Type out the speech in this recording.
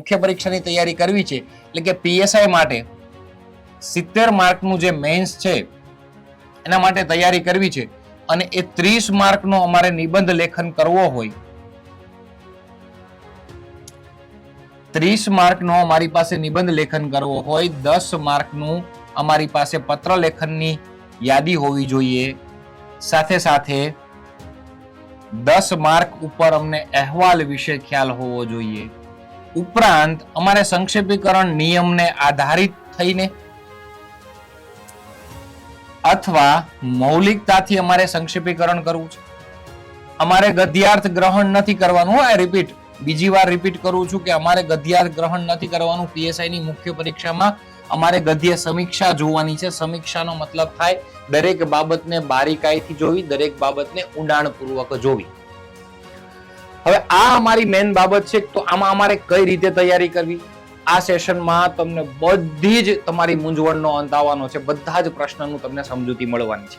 મુખ્ય પરીક્ષાની તૈયારી કરવી છે એટલે કે પીએસઆઈ માટે 70 માર્કનું જે મેન્સ છે એના માટે તૈયારી કરવી છે અને એ 30 માર્કનો અમારે નિબંધ લેખન કરવો હોય, 30 માર્કનો અમારી પાસે નિબંધ લેખન કરવો હોય, 10 માર્કનું અમારી પાસે પત્ર લેખનની યાદી હોવી જોઈએ, સાથે સાથે 10 માર્ક ઉપર અમને અહેવાલ વિશે ખ્યાલ હોવો જોઈએ. ઉપરાંત અમારે સંક્ષેપીકરણ નિયમને આધારિત થઈને અથવા મૌલિકતાથી અમારે સંક્ષેપીકરણ કરવું છે. અમારે ગદ્યાર્થ ગ્રહણ નથી કરવાનું. આ રિપીટ બીજી વાર રિપીટ કરું છું કે અમારે ગદ્યાર્થ ગ્રહણ નથી કરવાનું. પીએસઆઈ ની મુખ્ય પરીક્ષામાં અમારે ગદ્ય સમીક્ષા જોવાની છે. સમીક્ષાનો મતલબ થાય દરેક બાબતને બારીકાઈથી જોવી, દરેક બાબતને ઊંડાણપૂર્વક જોવી. હવે આ અમારી મેઇન બાબત છે. તો આમાં અમારે કઈ રીતે તૈયારી કરવી, આ સેશનમાં તમને બધી જ તમારી મૂંઝવણનો અંત આવવાનો છે. બધા જ પ્રશ્નનું તમને સમજૂતી મળવાની છે.